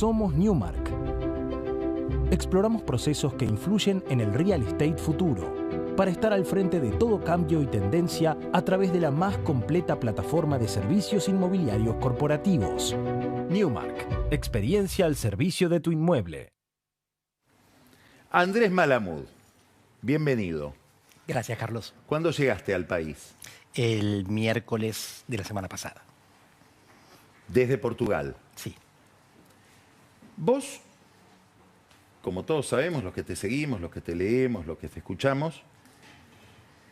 Somos Newmark. Exploramos procesos que influyen en el real estate futuro para estar al frente de todo cambio y tendencia a través de la más completa plataforma de servicios inmobiliarios corporativos. Newmark, experiencia al servicio de tu inmueble. Andrés Malamud, bienvenido. Gracias, Carlos. ¿Cuándo llegaste al país? El miércoles de la semana pasada. Desde Portugal. Sí. Vos, como todos sabemos, los que te seguimos, los que te leemos, los que te escuchamos,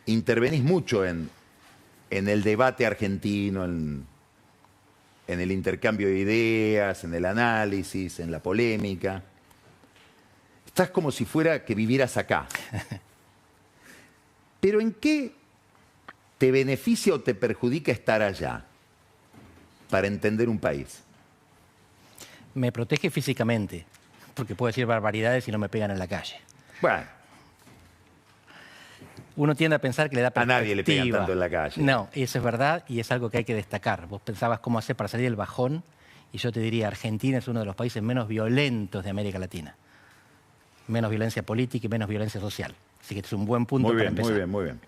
intervenís mucho en el debate argentino, en el intercambio de ideas, en el análisis, en la polémica. Estás como si fuera que vivieras acá. Pero ¿en qué te beneficia o te perjudica estar allá para entender un país? Me protege físicamente, porque puedo decir barbaridades y no me pegan en la calle. Bueno, Uno tiende a pensar que le da a perspectiva. nadie le pegan tanto en la calle. No, eso es verdad y es algo que hay que destacar. Vos pensabas cómo hacer para salir del bajón y yo te diría, Argentina es uno de los países menos violentos de América Latina. Menos violencia política y menos violencia social. Así que este es un buen punto para empezar. Muy bien, muy bien.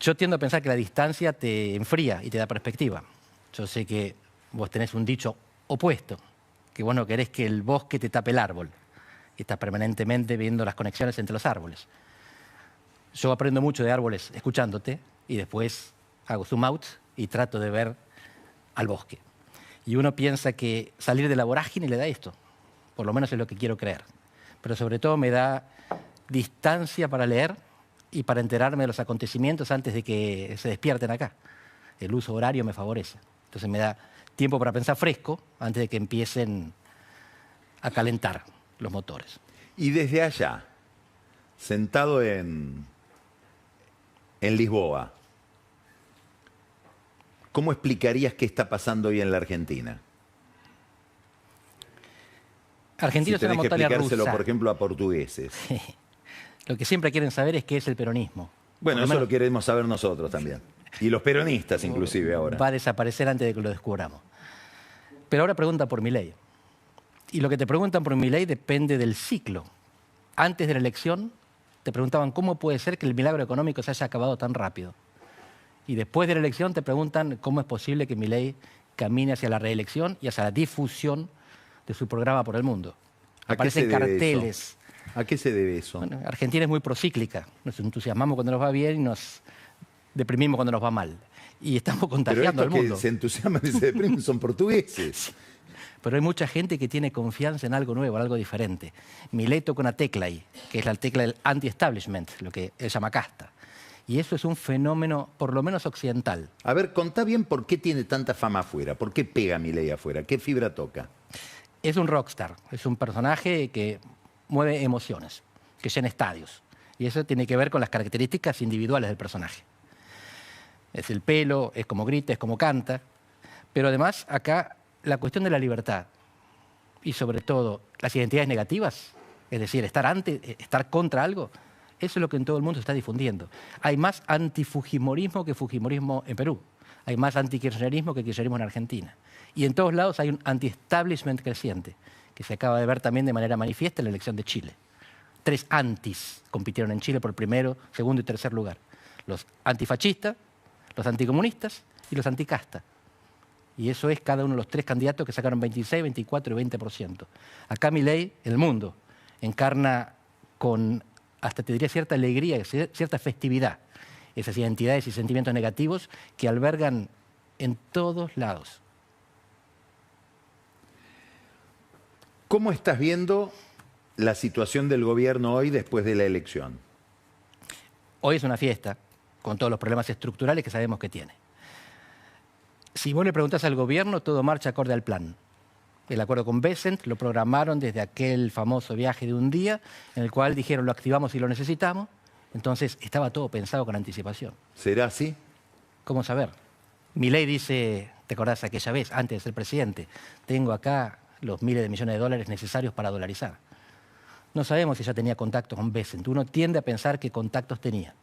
Yo tiendo a pensar que la distancia te enfría y te da perspectiva. Yo sé que vos tenés un dicho opuesto, que vos no querés que el bosque te tape el árbol. Y estás permanentemente viendo las conexiones entre los árboles. Yo aprendo mucho de árboles escuchándote y después hago zoom out y trato de ver al bosque. Y uno piensa que salir de la vorágine le da esto. Por lo menos es lo que quiero creer. Pero sobre todo me da distancia para leer y para enterarme de los acontecimientos antes de que se despierten acá. El uso horario me favorece. Entonces me da tiempo para pensar fresco antes de que empiecen a calentar los motores. Y desde allá, sentado en Lisboa, ¿cómo explicarías qué está pasando hoy en la Argentina? Argentina Si es una tenés que montaña explicárselo, rusa. por ejemplo, a portugueses. Lo que siempre quieren saber es qué es el peronismo. Bueno, Por lo eso menos lo queremos saber nosotros también. Y los peronistas inclusive ahora. va a desaparecer antes de que lo descubramos. Pero ahora preguntan por Milei. Y lo que te preguntan por Milei depende del ciclo. Antes de la elección te preguntaban cómo puede ser que el milagro económico se haya acabado tan rápido. Y después de la elección te preguntan cómo es posible que Milei camine hacia la reelección y hacia la difusión de su programa por el mundo. ¿A qué se Aparecen debe carteles. eso? ¿A qué se debe eso? Bueno, Argentina es muy procíclica. Nos entusiasmamos cuando nos va bien y nos deprimimos cuando nos va mal. Y estamos Pero contagiando estos al mundo. que se entusiasman y se deprimen son portugueses. Pero hay mucha gente que tiene confianza en algo nuevo, en algo diferente. Milei toca una tecla ahí, que es la tecla del anti-establishment, lo que él llama casta. Y eso es un fenómeno, por lo menos occidental. A ver, contá bien por qué tiene tanta fama afuera. ¿Por qué pega Milei afuera? ¿Qué fibra toca? Es un rockstar, es un personaje que mueve emociones, que llena estadios. Y eso tiene que ver con las características individuales del personaje. Es el pelo, es como grita, es como canta. Pero además, acá, la cuestión de la libertad y sobre todo las identidades negativas, es decir, estar contra algo, eso es lo que en todo el mundo se está difundiendo. Hay más antifujimorismo que fujimorismo en Perú. Hay más antikirchnerismo que kirchnerismo en Argentina. Y en todos lados hay un anti-establishment creciente, que se acaba de ver también de manera manifiesta en la elección de Chile. 3 antis compitieron en Chile por primero, segundo y tercer lugar. Los antifascistas, los anticomunistas y los anticasta. Y eso es cada uno de los 3 candidatos que sacaron 26, 24 y 20%. Acá Milei, en el mundo, encarna con, hasta te diría, cierta alegría, cierta festividad, esas identidades y sentimientos negativos que albergan en todos lados. ¿Cómo estás viendo la situación del gobierno hoy después de la elección? Hoy es una fiesta, con todos los problemas estructurales que sabemos que tiene. Si vos le preguntás al gobierno, todo marcha acorde al plan. El acuerdo con Bessent lo programaron desde aquel famoso viaje de un día, en el cual dijeron lo activamos si lo necesitamos. Entonces estaba todo pensado con anticipación. ¿Será así? ¿Cómo saber? Milei dice, ¿te acordás aquella vez, antes de ser presidente? Tengo acá los miles de millones de dólares necesarios para dolarizar. No sabemos si ya tenía contactos con Bessent. Uno tiende a pensar que contactos tenía.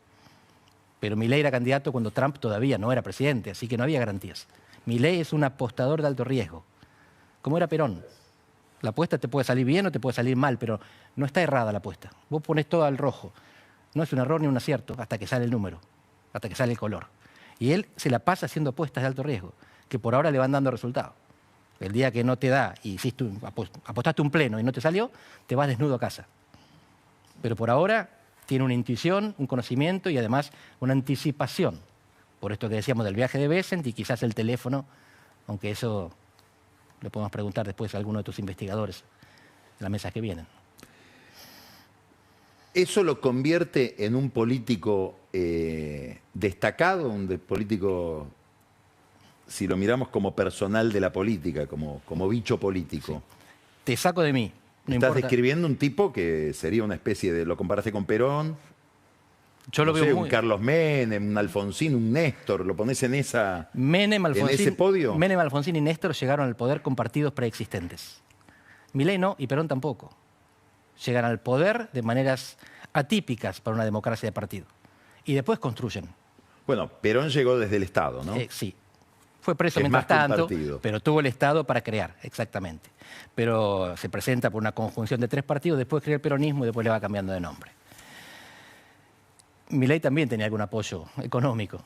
Pero Milei era candidato cuando Trump todavía no era presidente, así que no había garantías. Milei es un apostador de alto riesgo. como era Perón. La apuesta te puede salir bien o te puede salir mal, pero no está errada la apuesta. Vos pones todo al rojo. No es un error ni un acierto hasta que sale el número, hasta que sale el color. Y él se la pasa haciendo apuestas de alto riesgo, que por ahora le van dando resultados. El día que no te da y apostaste un pleno y no te salió, te vas desnudo a casa. Pero por ahora tiene una intuición, un conocimiento y además una anticipación. Por esto que decíamos del viaje de Bessent y quizás el teléfono, aunque eso le podemos preguntar después a alguno de tus investigadores en las mesas que vienen. ¿Eso lo convierte en un político destacado, político, si lo miramos como personal de la política, como bicho político? Sí. Te saco de mí. No Estás importa. describiendo un tipo que sería una especie de, lo comparaste con Perón, Yo lo no veo sé, muy... un Carlos Menem, un Alfonsín, un Néstor, lo pones en esa... Menem, Alfonsín, ese podio. Menem, Alfonsín y Néstor llegaron al poder con partidos preexistentes. Milei no y Perón tampoco. Llegan al poder de maneras atípicas para una democracia de partido. Y después construyen. Bueno, Perón llegó desde el Estado, ¿no? Sí. Fue preso Es mientras más que un tanto, partido. pero tuvo el Estado para crear, exactamente. Pero se presenta por una conjunción de 3 partidos, después crea el peronismo y después le va cambiando de nombre. Milei también tenía algún apoyo económico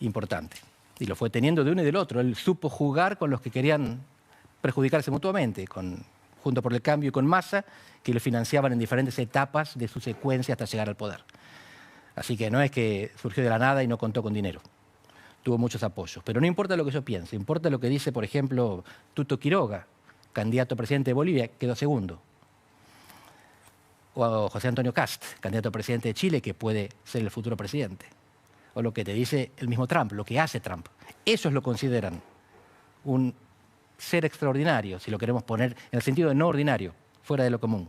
importante. Y lo fue teniendo de uno y del otro. Él supo jugar con los que querían perjudicarse mutuamente, con Juntos por el Cambio y con Massa, que lo financiaban en diferentes etapas de su secuencia hasta llegar al poder. Así que no es que surgió de la nada y no contó con dinero. Tuvo muchos apoyos. Pero no importa lo que yo piense, importa lo que dice, por ejemplo, Tuto Quiroga, candidato a presidente de Bolivia, quedó segundo. O José Antonio Kast, candidato a presidente de Chile, que puede ser el futuro presidente. O lo que te dice el mismo Trump, lo que hace Trump. Esos lo consideran un ser extraordinario, si lo queremos poner en el sentido de no ordinario, fuera de lo común.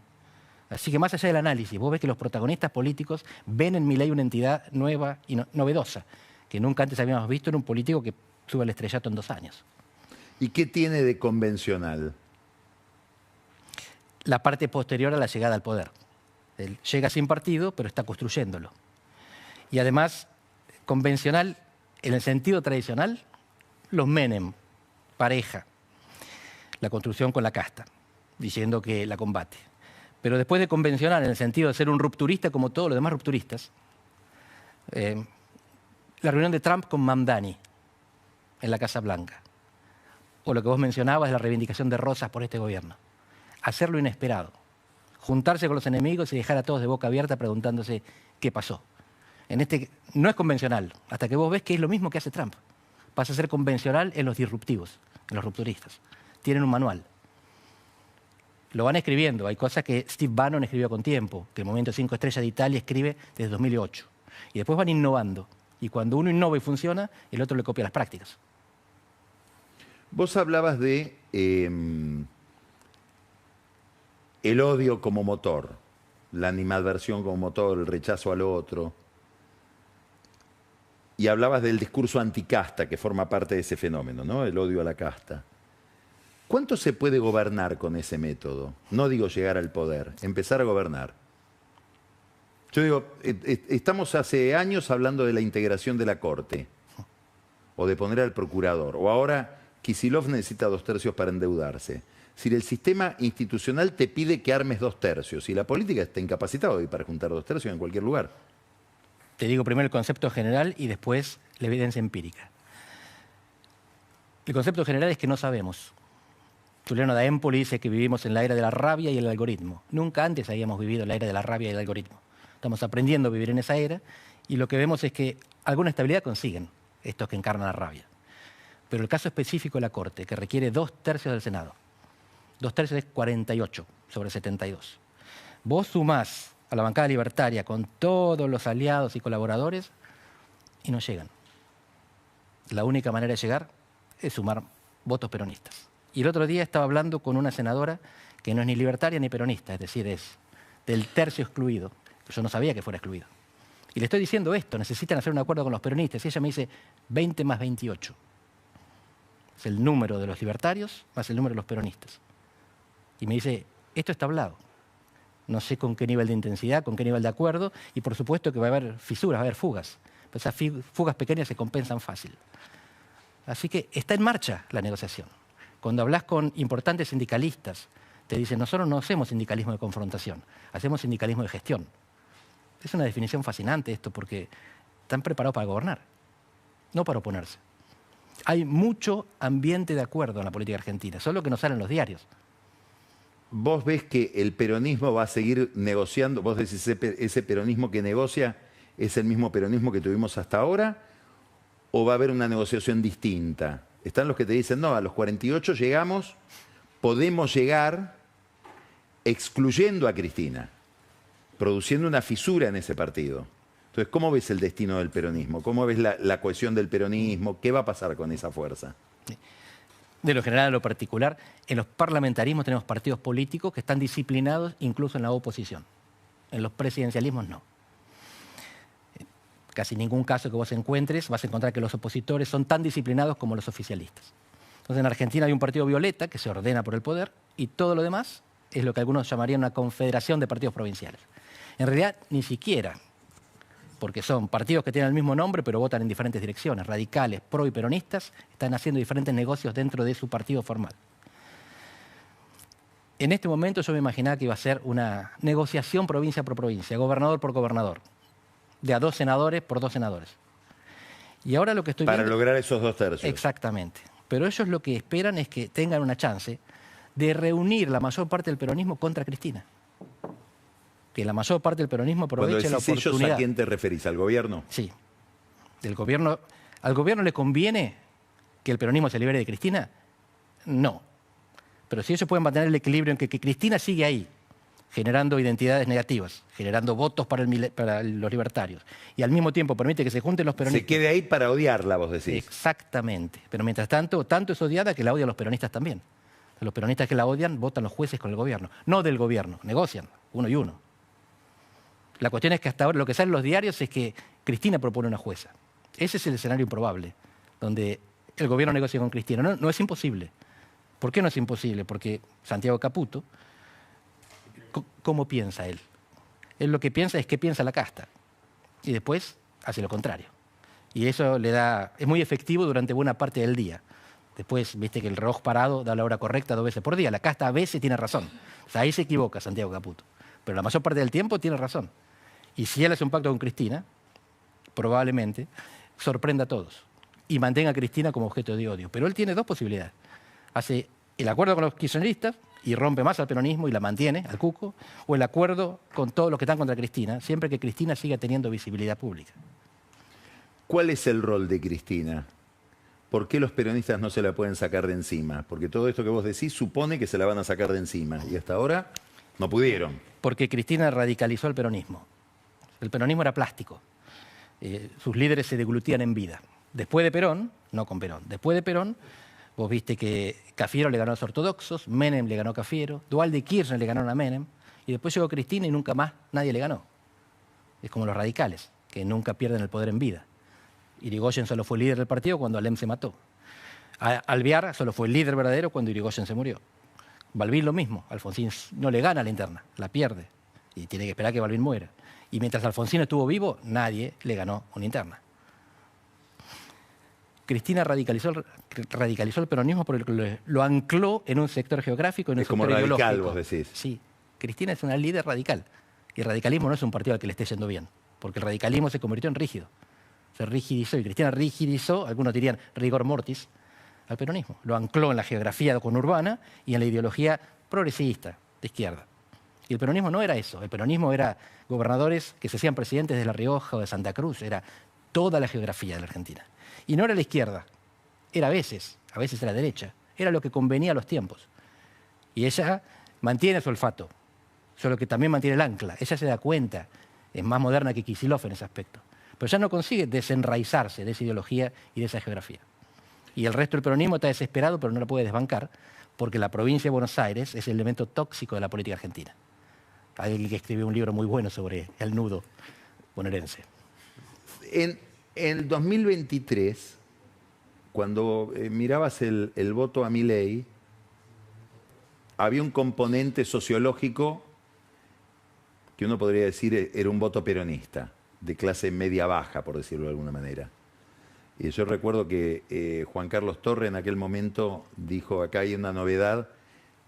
Así que más allá del análisis, vos ves que los protagonistas políticos ven en Milei una entidad nueva y novedosa, que nunca antes habíamos visto en un político que sube al estrellato en 2 años. ¿Y qué tiene de convencional? La parte posterior a la llegada al poder. Él llega sin partido, pero está construyéndolo. Y además, convencional, en el sentido tradicional, los Menem, pareja, la construcción con la casta, diciendo que la combate. Pero después de convencional, en el sentido de ser un rupturista como todos los demás rupturistas, la reunión de Trump con Mamdani en la Casa Blanca, o lo que vos mencionabas, la reivindicación de Rosas por este gobierno. Hacer lo inesperado, juntarse con los enemigos y dejar a todos de boca abierta preguntándose qué pasó. No es convencional, hasta que vos ves que es lo mismo que hace Trump. Pasa a ser convencional en los disruptivos, en los rupturistas. Tienen un manual. Lo van escribiendo. Hay cosas que Steve Bannon escribió con tiempo, que el Movimiento 5 Estrellas de Italia escribe desde 2008. Y después van innovando. Y cuando uno innova y funciona, el otro le copia las prácticas. Vos hablabas de el odio como motor, la animadversión como motor, el rechazo al otro. Y hablabas del discurso anticasta que forma parte de ese fenómeno, ¿no? El odio a la casta. ¿Cuánto se puede gobernar con ese método? No digo llegar al poder, empezar a gobernar. Yo digo, estamos hace años hablando de la integración de la Corte, o de poner al procurador, o ahora Kicillof necesita 2/3 para endeudarse. Si el sistema institucional te pide que armes 2/3, y la política está incapacitada hoy para juntar 2/3 en cualquier lugar. Te digo primero el concepto general y después la evidencia empírica. El concepto general es que no sabemos. Juliano da Empoli dice que vivimos en la era de la rabia y el algoritmo. Nunca antes habíamos vivido la era de la rabia y el algoritmo. Estamos aprendiendo a vivir en esa era y lo que vemos es que alguna estabilidad consiguen estos que encarnan la rabia. Pero el caso específico de la Corte, que requiere 2/3 del Senado. 2/3 es 48 sobre 72. Vos sumás a la bancada libertaria con todos los aliados y colaboradores y no llegan. La única manera de llegar es sumar votos peronistas. Y el otro día estaba hablando con una senadora que no es ni libertaria ni peronista, es decir, es del tercio excluido. Yo no sabía que fuera excluido. Y le estoy diciendo esto, necesitan hacer un acuerdo con los peronistas. Y ella me dice 20 más 28. Es el número de los libertarios más el número de los peronistas. Y me dice, esto está hablado. No sé con qué nivel de intensidad, con qué nivel de acuerdo, y por supuesto que va a haber fisuras, va a haber fugas. Pero esas fugas pequeñas se compensan fácil. Así que está en marcha la negociación. Cuando hablas con importantes sindicalistas, te dicen, nosotros no hacemos sindicalismo de confrontación, hacemos sindicalismo de gestión. Es una definición fascinante esto, porque están preparados para gobernar, no para oponerse. Hay mucho ambiente de acuerdo en la política argentina, solo que no salen los diarios. ¿Vos ves que el peronismo va a seguir negociando? ¿Vos decís ese peronismo que negocia es el mismo peronismo que tuvimos hasta ahora? ¿O va a haber una negociación distinta? Están los que te dicen, no, a los 48 llegamos, podemos llegar excluyendo a Cristina, produciendo una fisura en ese partido. Entonces, ¿cómo ves el destino del peronismo? ¿Cómo ves la cohesión del peronismo? ¿Qué va a pasar con esa fuerza? De lo general a lo particular, en los parlamentarismos tenemos partidos políticos que están disciplinados incluso en la oposición. En los presidencialismos no. Casi ningún caso que vos encuentres vas a encontrar que los opositores son tan disciplinados como los oficialistas. Entonces en Argentina hay un partido violeta que se ordena por el poder y todo lo demás es lo que algunos llamarían una confederación de partidos provinciales. En realidad ni siquiera, porque son partidos que tienen el mismo nombre pero votan en diferentes direcciones. Radicales, pro y peronistas están haciendo diferentes negocios dentro de su partido formal. En este momento yo me imaginaba que iba a ser una negociación provincia por provincia, gobernador por gobernador, de a 2 senadores por 2 senadores. Y ahora lo que estoy para viendo... lograr esos 2 tercios. Exactamente. Pero ellos lo que esperan es que tengan una chance de reunir la mayor parte del peronismo contra Cristina. Que la mayor parte del peronismo aproveche la oportunidad. Ellos, ¿a quién te referís? ¿Al gobierno? Sí. Al gobierno le conviene que el peronismo se libere de Cristina. No. Pero si ellos pueden mantener el equilibrio en que Cristina sigue ahí, generando identidades negativas, generando votos para los libertarios, y al mismo tiempo permite que se junten los peronistas. Se quede ahí para odiarla, vos decís. Exactamente. Pero mientras tanto es odiada que la odian los peronistas también. Los peronistas que la odian votan los jueces con el gobierno. No del gobierno, negocian, uno y uno. La cuestión es que hasta ahora lo que sale en los diarios es que Cristina propone una jueza. Ese es el escenario improbable, donde el gobierno negocia con Cristina. No es imposible. ¿Por qué no es imposible? Porque Santiago Caputo, ¿cómo piensa él? Él lo que piensa es qué piensa la casta. Y después hace lo contrario. Y eso es muy efectivo durante buena parte del día. Después, viste que el reloj parado da la hora correcta 2 veces por día. La casta a veces tiene razón. O sea, ahí se equivoca Santiago Caputo. Pero la mayor parte del tiempo tiene razón. Y si él hace un pacto con Cristina, probablemente sorprenda a todos y mantenga a Cristina como objeto de odio. Pero él tiene 2 posibilidades. Hace el acuerdo con los kirchneristas y rompe más al peronismo y la mantiene, al cuco, o el acuerdo con todos los que están contra Cristina, siempre que Cristina siga teniendo visibilidad pública. ¿Cuál es el rol de Cristina? ¿Por qué los peronistas no se la pueden sacar de encima? Porque todo esto que vos decís supone que se la van a sacar de encima y hasta ahora no pudieron. Porque Cristina radicalizó el peronismo. El peronismo era plástico. Sus líderes se deglutían en vida. Después de Perón, no con Perón, después de Perón, vos viste que Cafiero le ganó a los ortodoxos, Menem le ganó a Cafiero, Duhalde y Kirchner le ganaron a Menem, y después llegó Cristina y nunca más nadie le ganó. Es como los radicales, que nunca pierden el poder en vida. Irigoyen solo fue líder del partido cuando Alem se mató. Alvear solo fue el líder verdadero cuando Irigoyen se murió. Balbín lo mismo, Alfonsín no le gana la interna, la pierde, y tiene que esperar que Balbín muera. Y mientras Alfonsín estuvo vivo, nadie le ganó una interna. Cristina radicalizó el peronismo porque lo ancló en un sector geográfico, en un sector ideológico. Es como radical, vos decís. Sí, Cristina es una líder radical. Y el radicalismo no es un partido al que le esté yendo bien, porque el radicalismo se convirtió en rígido. Se rigidizó, y Cristina rigidizó, algunos dirían rigor mortis, al peronismo. Lo ancló en la geografía conurbana y en la ideología progresista, de izquierda. Y el peronismo no era eso. El peronismo era gobernadores que se hacían presidentes de La Rioja o de Santa Cruz. Era toda la geografía de la Argentina. Y no era la izquierda. Era a veces era derecha. Era lo que convenía a los tiempos. Y ella mantiene su olfato, solo que también mantiene el ancla. Ella se da cuenta. Es más moderna que Kicillof en ese aspecto. Pero ya no consigue desenraizarse de esa ideología y de esa geografía. Y el resto del peronismo está desesperado, pero no la puede desbancar, porque la provincia de Buenos Aires es el elemento tóxico de la política argentina. Hay alguien que escribió un libro muy bueno sobre el nudo bonaerense. En el 2023, cuando mirabas el voto a Milei, había un componente sociológico que uno podría decir era un voto peronista, de clase media-baja, por decirlo de alguna manera. Y yo recuerdo que Juan Carlos Torre en aquel momento dijo, acá hay una novedad,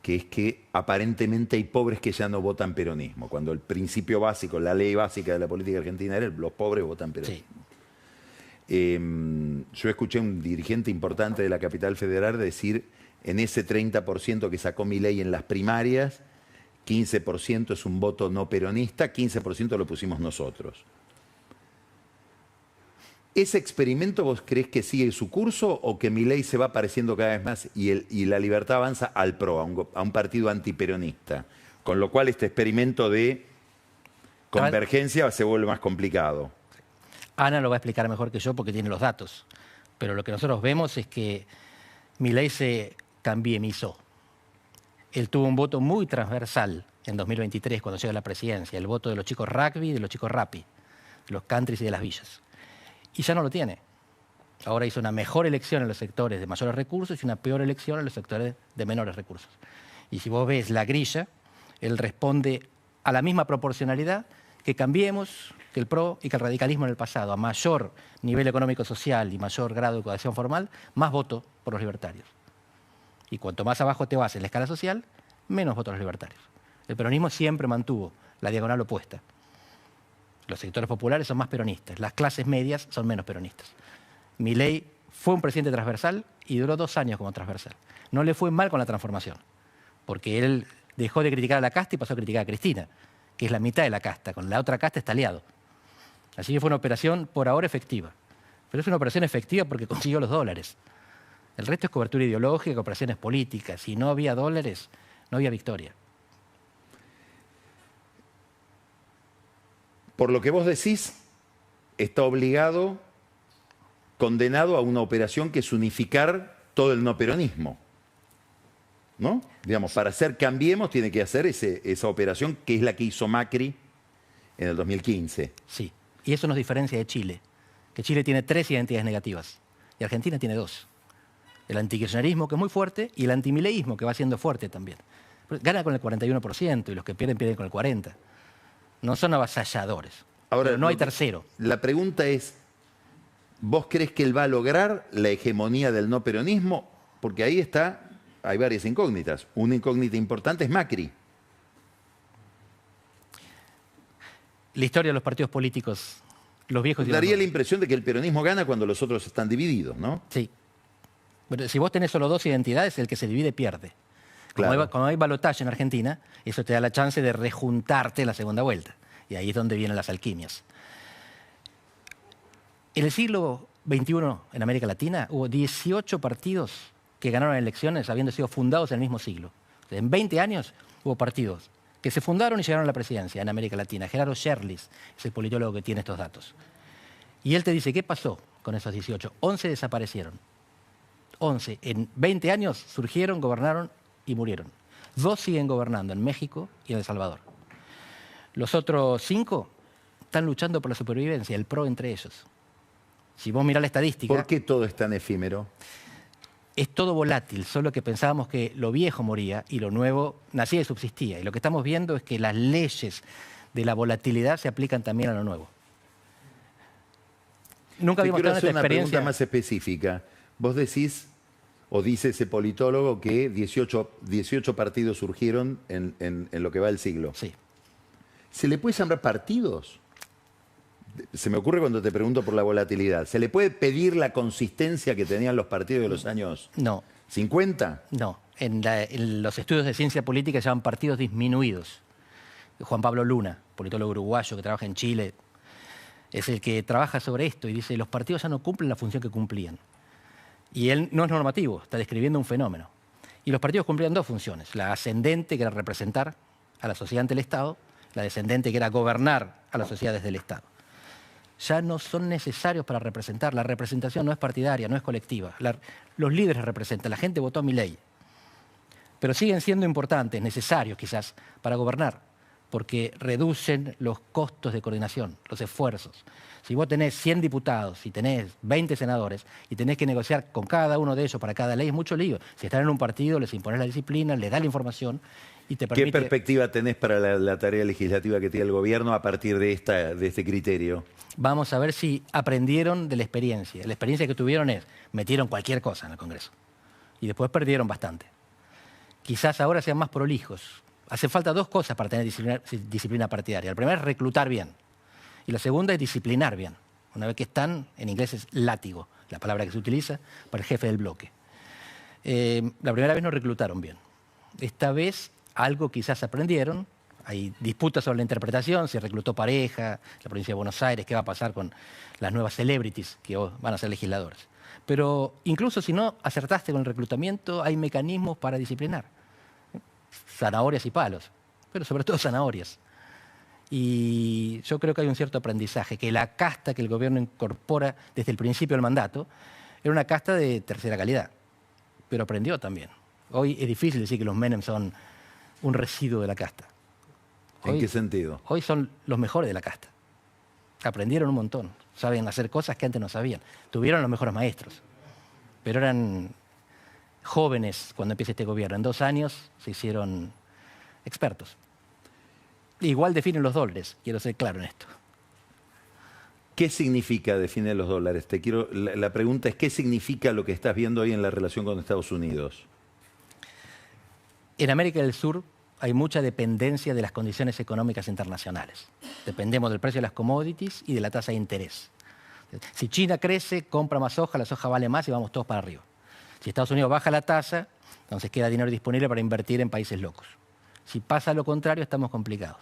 que es que aparentemente hay pobres que ya no votan peronismo, cuando el principio básico, la ley básica de la política argentina era los pobres votan peronismo. Sí. Yo escuché a un dirigente importante de la capital federal decir, en ese 30% que sacó Milei en las primarias, 15% es un voto no peronista, 15% lo pusimos nosotros. ¿Ese experimento vos crees que sigue su curso o que Milei se va pareciendo cada vez más y la Libertad Avanza al PRO, a un partido antiperonista? Con lo cual este experimento de convergencia se vuelve más complicado. Ana lo va a explicar mejor que yo porque tiene los datos. Pero lo que nosotros vemos es que Milei se cambiemizó. Él tuvo un voto muy transversal en 2023 cuando llega a la presidencia, el voto de los chicos rugby y de los chicos rapi, de los countries y de las villas. Y ya no lo tiene. Ahora hizo una mejor elección en los sectores de mayores recursos y una peor elección en los sectores de menores recursos. Y si vos ves la grilla, él responde a la misma proporcionalidad que Cambiemos, que el PRO y que el radicalismo en el pasado. A mayor nivel económico-social y mayor grado de educación formal, más voto por los libertarios. Y cuanto más abajo te vas en la escala social, menos votos los libertarios. El peronismo siempre mantuvo la diagonal opuesta. Los sectores populares son más peronistas, las clases medias son menos peronistas. Milei fue un presidente transversal y duró 2 años como transversal. No le fue mal con la transformación, porque él dejó de criticar a la casta y pasó a criticar a Cristina, que es la mitad de la casta, con la otra casta está aliado. Así que fue una operación por ahora efectiva. Pero es una operación efectiva porque consiguió los dólares. El resto es cobertura ideológica, operaciones políticas. Si no había dólares, no había victoria. Por lo que vos decís, está obligado, condenado a una operación que es unificar todo el no peronismo. ¿No? Digamos, para hacer Cambiemos tiene que hacer esa operación que es la que hizo Macri en el 2015. Sí, y eso nos diferencia de Chile, que Chile tiene 3 identidades negativas y Argentina tiene 2. El antikirchnerismo, que es muy fuerte, y el antimileísmo, que va siendo fuerte también. Gana con el 41% y los que pierden con el 40%. No son avasalladores. Ahora, pero no hay tercero. La pregunta es, ¿vos crees que él va a lograr la hegemonía del no peronismo? Porque ahí está, hay varias incógnitas. Una incógnita importante es Macri. La historia de los partidos políticos, los viejos... Daría la impresión de que el peronismo gana cuando los otros están divididos, ¿no? Sí. Pero si vos tenés solo 2 identidades, el que se divide pierde. Claro. Cuando hay balotaje en Argentina, eso te da la chance de rejuntarte en la segunda vuelta. Y ahí es donde vienen las alquimias. En el siglo XXI, en América Latina, hubo 18 partidos que ganaron elecciones habiendo sido fundados en el mismo siglo. O sea, en 20 años hubo partidos que se fundaron y llegaron a la presidencia en América Latina. Gerardo Sherlis es el politólogo que tiene estos datos. Y él te dice, ¿qué pasó con esos 18? 11 desaparecieron. 11. En 20 años surgieron, gobernaron y murieron. 2 siguen gobernando en México y en El Salvador. Los otros 5 están luchando por la supervivencia, el PRO entre ellos. Si vos mirás la estadística... ¿Por qué todo es tan efímero? Es todo volátil, solo que pensábamos que lo viejo moría y lo nuevo nacía y subsistía. Y lo que estamos viendo es que las leyes de la volatilidad se aplican también a lo nuevo. Nunca Te habíamos quiero tenido hacer esta una pregunta experiencia. más específica. Vos decís, o dice ese politólogo, que 18 partidos surgieron en lo que va del siglo. Sí. ¿Se le puede llamar partidos? Se me ocurre cuando te pregunto por la volatilidad. ¿Se le puede pedir la consistencia que tenían los partidos de los años No, 50? no. En los estudios de ciencia política se llaman partidos disminuidos. Juan Pablo Luna, politólogo uruguayo que trabaja en Chile, es el que trabaja sobre esto y dice los partidos ya no cumplen la función que cumplían. Y él no es normativo, está describiendo un fenómeno. Y los partidos cumplían 2 funciones. La ascendente, que era representar a la sociedad ante el Estado, la descendente, que era gobernar a la sociedad desde el Estado. Ya no son necesarios para representar. La representación no es partidaria, no es colectiva. Los líderes representan, la gente votó a Milei. Pero siguen siendo importantes, necesarios quizás, para gobernar, porque reducen los costos de coordinación, los esfuerzos. Si vos tenés 100 diputados y tenés 20 senadores y tenés que negociar con cada uno de ellos para cada ley, es mucho lío. Si están en un partido, les imponés la disciplina, les das la información y te permite... ¿Qué perspectiva tenés para la tarea legislativa que tiene el gobierno a partir de este criterio? Vamos a ver si aprendieron de la experiencia. La experiencia que tuvieron es, metieron cualquier cosa en el Congreso y después perdieron bastante. Quizás ahora sean más prolijos. Hace falta dos cosas para tener disciplina partidaria. La primera es reclutar bien y la segunda es disciplinar bien. Una vez que están, en inglés es látigo, la palabra que se utiliza para el jefe del bloque. La primera vez no reclutaron bien. Esta vez algo quizás aprendieron. Hay disputas sobre la interpretación, si reclutó pareja, la provincia de Buenos Aires, qué va a pasar con las nuevas celebrities que van a ser legisladores. Pero incluso si no acertaste con el reclutamiento, hay mecanismos para disciplinar. Zanahorias y palos, pero sobre todo zanahorias. Y yo creo que hay un cierto aprendizaje, que la casta que el gobierno incorpora desde el principio del mandato era una casta de tercera calidad, pero aprendió también. Hoy es difícil decir que los Menem son un residuo de la casta. ¿En qué sentido? Hoy son los mejores de la casta. Aprendieron un montón, saben hacer cosas que antes no sabían. Tuvieron los mejores maestros, pero eran jóvenes cuando empieza este gobierno. En 2 años se hicieron expertos. Igual definen los dólares, quiero ser claro en esto. ¿Qué significa define los dólares? La pregunta es, ¿qué significa lo que estás viendo hoy en la relación con Estados Unidos? En América del Sur hay mucha dependencia de las condiciones económicas internacionales. Dependemos del precio de las commodities y de la tasa de interés. Si China crece, compra más soja, la soja vale más y vamos todos para arriba. Si Estados Unidos baja la tasa, entonces queda dinero disponible para invertir en países locos. Si pasa lo contrario, estamos complicados.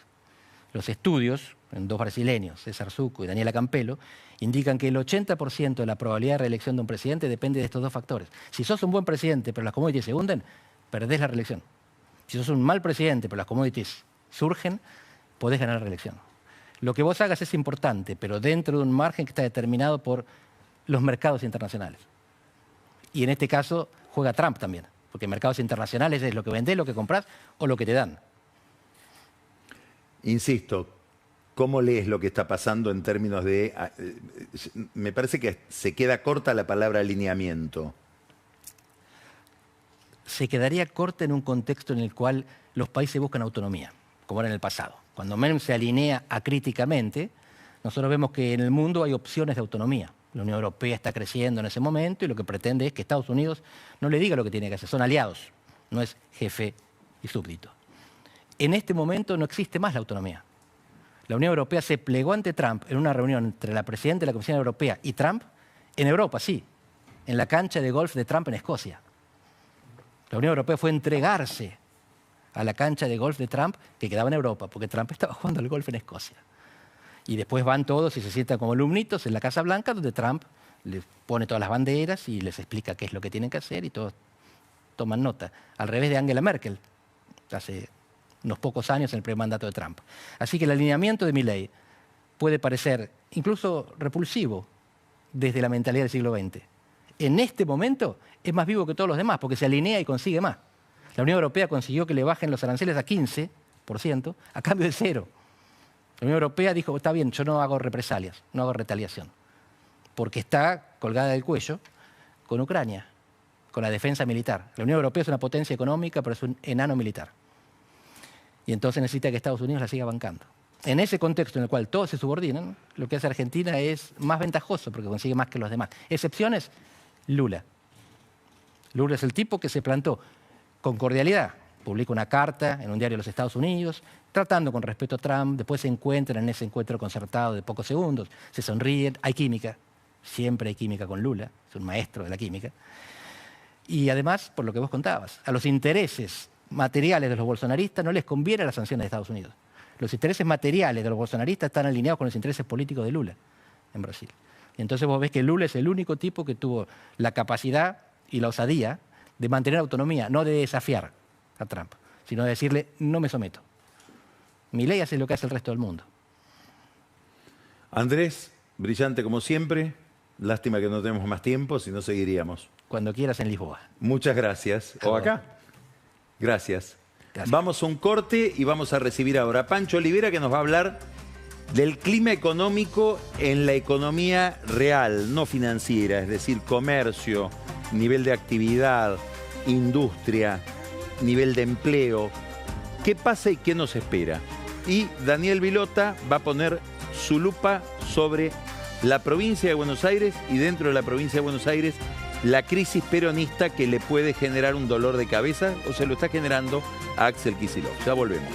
Los estudios, en 2 brasileños, César Zucco y Daniela Campello, indican que el 80% de la probabilidad de reelección de un presidente depende de estos 2 factores. Si sos un buen presidente, pero las commodities se hunden, perdés la reelección. Si sos un mal presidente, pero las commodities surgen, podés ganar la reelección. Lo que vos hagas es importante, pero dentro de un margen que está determinado por los mercados internacionales. Y en este caso juega Trump también, porque mercados internacionales es lo que vendés, lo que comprás o lo que te dan. Insisto, ¿cómo lees lo que está pasando en términos de... me parece que se queda corta la palabra alineamiento. Se quedaría corta en un contexto en el cual los países buscan autonomía, como era en el pasado. Cuando Menem se alinea acríticamente, nosotros vemos que en el mundo hay opciones de autonomía. La Unión Europea está creciendo en ese momento y lo que pretende es que Estados Unidos no le diga lo que tiene que hacer. Son aliados, no es jefe y súbdito. En este momento no existe más la autonomía. La Unión Europea se plegó ante Trump en una reunión entre la presidenta de la Comisión Europea y Trump, en Europa, sí, en la cancha de golf de Trump en Escocia. La Unión Europea fue a entregarse a la cancha de golf de Trump que quedaba en Europa, porque Trump estaba jugando al golf en Escocia. Y después van todos y se sientan como alumnitos en la Casa Blanca, donde Trump les pone todas las banderas y les explica qué es lo que tienen que hacer y todos toman nota. Al revés de Angela Merkel, hace unos pocos años en el primer mandato de Trump. Así que el alineamiento de Milei puede parecer incluso repulsivo desde la mentalidad del siglo XX. En este momento es más vivo que todos los demás, porque se alinea y consigue más. La Unión Europea consiguió que le bajen los aranceles a 15%, a cambio de 0. La Unión Europea dijo, está bien, yo no hago represalias, no hago retaliación, porque está colgada del cuello con Ucrania, con la defensa militar. La Unión Europea es una potencia económica, pero es un enano militar. Y entonces necesita que Estados Unidos la siga bancando. En ese contexto en el cual todos se subordinan, lo que hace Argentina es más ventajoso, porque consigue más que los demás. Excepciones, Lula. Lula es el tipo que se plantó con cordialidad. Publica una carta en un diario de los Estados Unidos, tratando con respeto a Trump, después se encuentran en ese encuentro concertado de pocos segundos, se sonríen, hay química, siempre hay química con Lula, es un maestro de la química. Y además, por lo que vos contabas, a los intereses materiales de los bolsonaristas no les conviene las sanciones de Estados Unidos. Los intereses materiales de los bolsonaristas están alineados con los intereses políticos de Lula en Brasil. Y entonces vos ves que Lula es el único tipo que tuvo la capacidad y la osadía de mantener autonomía, no de desafiar a Trump, sino de decirle, no me someto. Milei hace lo que hace el resto del mundo. Andrés, brillante como siempre. Lástima que no tenemos más tiempo, si no seguiríamos. Cuando quieras en Lisboa. Muchas gracias. O acá. Gracias. Gracias. Vamos a un corte y vamos a recibir ahora a Pancho Olivera, que nos va a hablar del clima económico en la economía real, no financiera, es decir, comercio, nivel de actividad, industria, nivel de empleo. ¿Qué pasa y qué nos espera? Y Daniel Vilota va a poner su lupa sobre la provincia de Buenos Aires y dentro de la provincia de Buenos Aires la crisis peronista que le puede generar un dolor de cabeza o se lo está generando a Axel Kicillof. Ya volvemos.